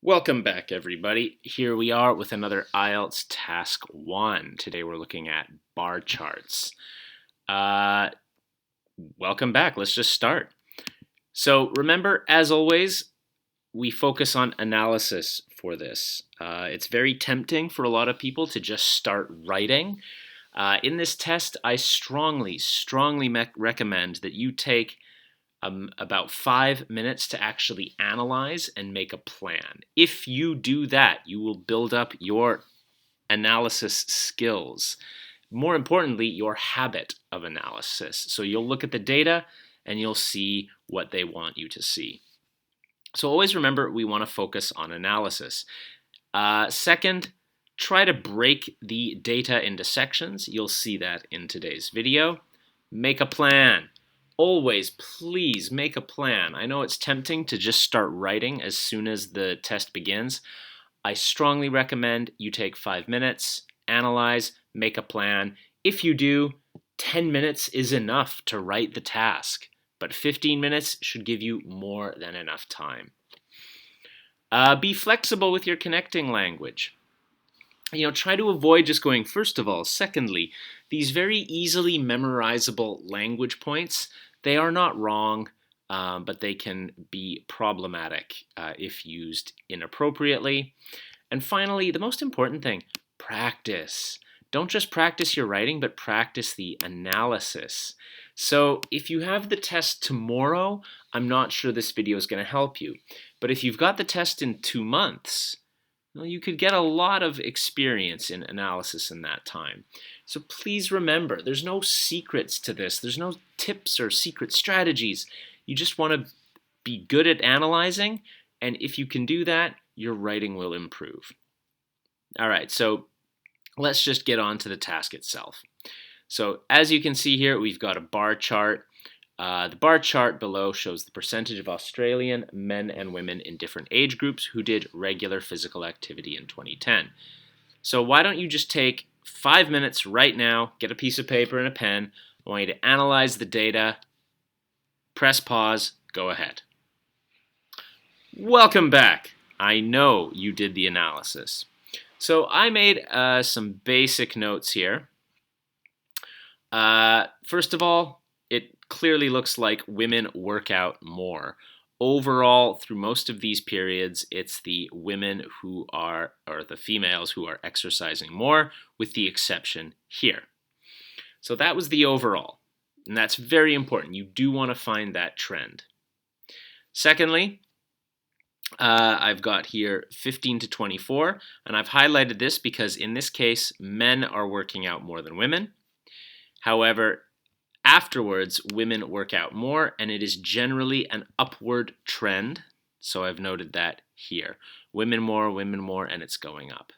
Welcome back, everybody. Here we are with another IELTS Task 1. Today we're looking at bar charts. Welcome back. Let's just start. So remember, as always, we focus on analysis for this. It's very tempting for a lot of people to just start writing. In this test, I strongly recommend that you take about 5 minutes to actually analyze and make a plan. If you do that, you will build up your analysis skills. More importantly, your habit of analysis. So you'll look at the data and you'll see what they want you to see. So always remember, we want to focus on analysis. Second, try to break the data into sections. You'll see that in today's video. Make a plan. Always, please make a plan. I know it's tempting to just start writing as soon as the test begins. I strongly recommend you take 5 minutes, analyze, make a plan. If you do, 10 minutes is enough to write the task, but 15 minutes should give you more than enough time. Be flexible with your connecting language. Try to avoid just going first of all. Secondly, these very easily memorizable language points, they are not wrong, but they can be problematic if used inappropriately. And finally, the most important thing, practice. Don't just practice your writing, but practice the analysis. So if you have the test tomorrow, I'm not sure this video is going to help you. But if you've got the test in 2 months, well, you could get a lot of experience in analysis in that time. So please remember, there's no secrets to this. There's no tips or secret strategies. You just want to be good at analyzing, and if you can do that, your writing will improve. All right, so let's just get on to the task itself. So as you can see here, we've got a bar chart. The bar chart below shows the percentage of Australian men and women in different age groups who did regular physical activity in 2010. So why don't you just take 5 minutes right now, get a piece of paper and a pen. I want you to analyze the data, press pause, go ahead. Welcome back. I know you did the analysis. So I made some basic notes here. First of all, it clearly looks like women work out more. Overall, through most of these periods, it's the women who are, or the females who are exercising more, with the exception here. So that was the overall, and that's very important. You do want to find that trend. Secondly, I've got here 15 to 24, and I've highlighted this because in this case, men are working out more than women. However, afterwards, women work out more, and it is generally an upward trend. So I've noted that here. Women more, and it's going up,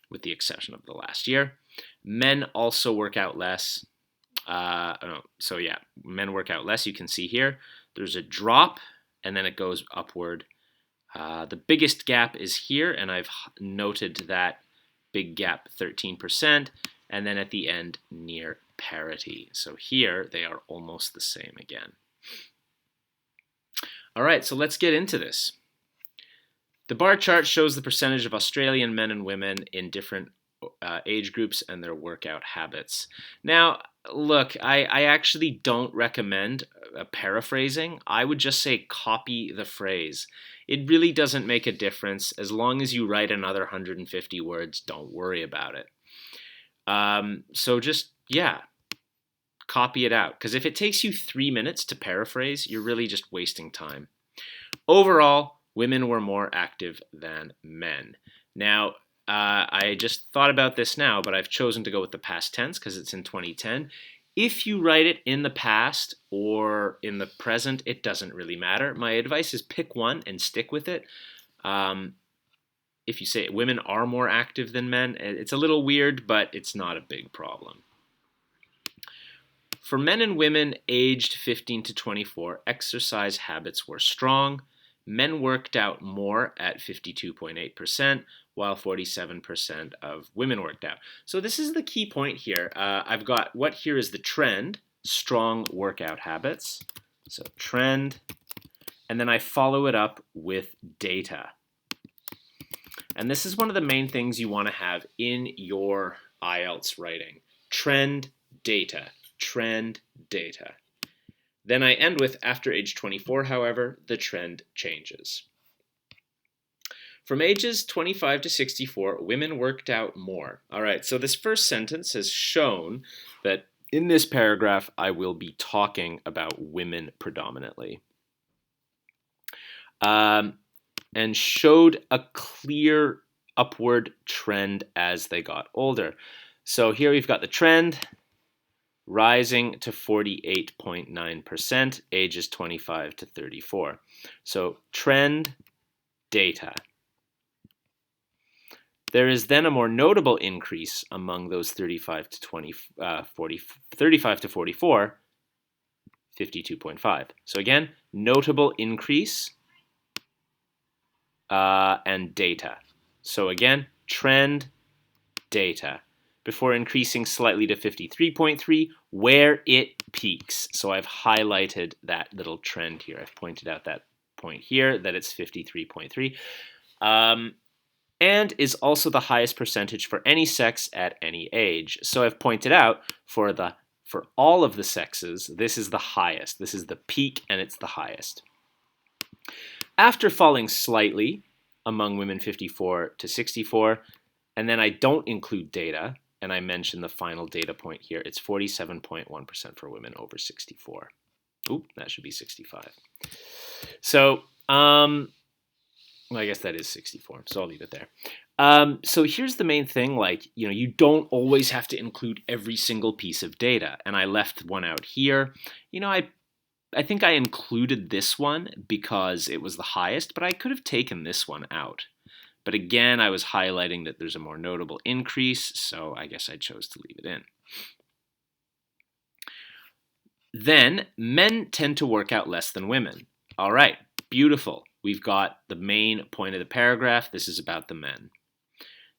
with the exception of the last year. Men also work out less. So yeah, men work out less. You can see here, there's a drop, and then it goes upward. The biggest gap is here, and I've noted that big gap, 13%, and then at the end, near parity. So here they are almost the same again. All right, so let's get into this. The bar chart shows the percentage of Australian men and women in different age groups and their workout habits. Now, look, I actually don't recommend paraphrasing. I would just say copy the phrase. It really doesn't make a difference. As long as you write another 150 words, don't worry about it. So just, yeah, copy it out. Because if it takes you 3 minutes to paraphrase, you're really just wasting time. Overall, women were more active than men. Now, I just thought about this now, but I've chosen to go with the past tense because it's in 2010. If you write it in the past or in the present, it doesn't really matter. My advice is pick one and stick with it. If you say women are more active than men, it's a little weird, but it's not a big problem. For men and women aged 15 to 24, exercise habits were strong. Men worked out more at 52.8%, while 47% of women worked out. So this is the key point here. I've got what here is the trend, strong workout habits. So trend, and then I follow it up with data. And this is one of the main things you want to have in your IELTS writing. Trend data. Trend data. Then I end with, after age 24, however, the trend changes. From ages 25 to 64, women worked out more. All right, so this first sentence has shown that in this paragraph, I will be talking about women predominantly. And showed a clear upward trend as they got older. So here we've got the trend rising to 48.9%, ages 25 to 34. So trend data. There is then a more notable increase among those 35 to 44, 52.5. So again, notable increase and data. So again, trend data before increasing slightly to 53.3 where it peaks. So I've highlighted that little trend here. I've pointed out that point here that it's 53.3. And is also the highest percentage for any sex at any age. So I've pointed out for all of the sexes, this is the highest. This is the peak and it's the highest. After falling slightly among women 54 to 64, and then I don't include data, and I mention the final data point here, it's 47.1% for women over 64. Oop, that should be 65. So, well, I guess that is 64, so I'll leave it there. So here's the main thing, like, you don't always have to include every single piece of data, and I left one out here. I think I included this one because it was the highest, but I could have taken this one out. But again, I was highlighting that there's a more notable increase, so I guess I chose to leave it in. Then, men tend to work out less than women. All right, beautiful. We've got the main point of the paragraph. This is about the men.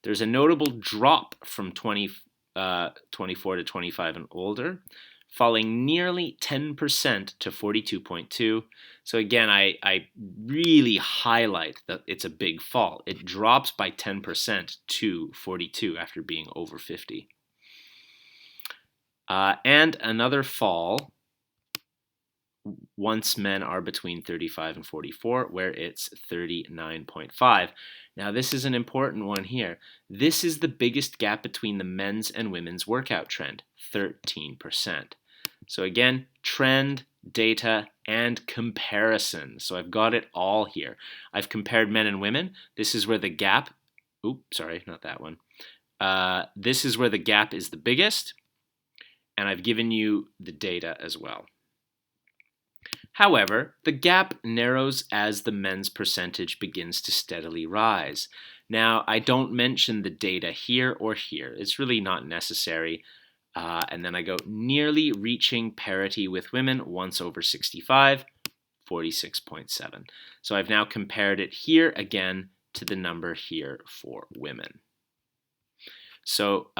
There's a notable drop from 24 to 25 and older, falling nearly 10% to 42.2. So again, I really highlight that it's a big fall. It drops by 10% to 42 after being over 50. And another fall once men are between 35 and 44, where it's 39.5. Now, this is an important one here. This is the biggest gap between the men's and women's workout trend, 13%. So again, trend, data, and comparison. So I've got it all here. I've compared men and women. This is where the gap, oops, sorry, not that one. This is where the gap is the biggest, and I've given you the data as well. However, the gap narrows as the men's percentage begins to steadily rise. Now, I don't mention the data here or here. It's really not necessary. And then I go nearly reaching parity with women once over 65, 46.7. So I've now compared it here again to the number here for women. So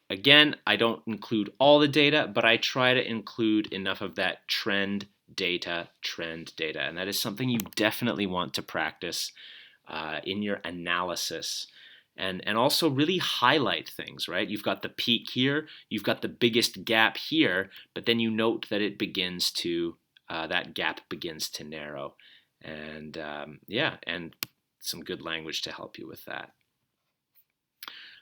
again, I don't include all the data, but I try to include enough of that trend data, and that is something you definitely want to practice in your analysis. And also really highlight things, right? You've got the peak here, you've got the biggest gap here, but then you note that it begins to, that gap begins to narrow. And yeah, and some good language to help you with that.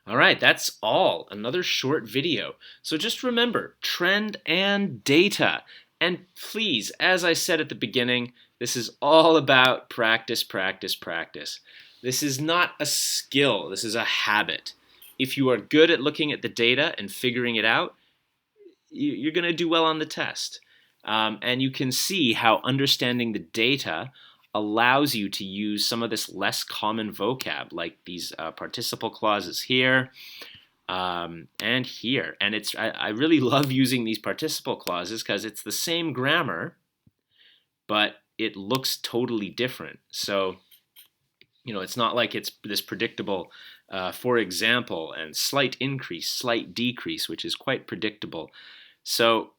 All right, that's all. Another short video. So just remember, trend and data. And please, as I said at the beginning, this is all about practice, practice, practice. This is not a skill, this is a habit. If you are good at looking at the data and figuring it out, you're going to do well on the test. And you can see how understanding the data allows you to use some of this less common vocab, like these participle clauses here and here. And I really love using these participle clauses because it's the same grammar, but it looks totally different. So, it's not like it's this predictable, for example, and slight increase, slight decrease, which is quite predictable. So,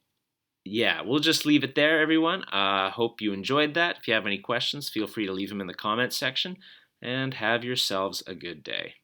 yeah, we'll just leave it there, everyone. Hope you enjoyed that. If you have any questions, feel free to leave them in the comments section. and have yourselves a good day.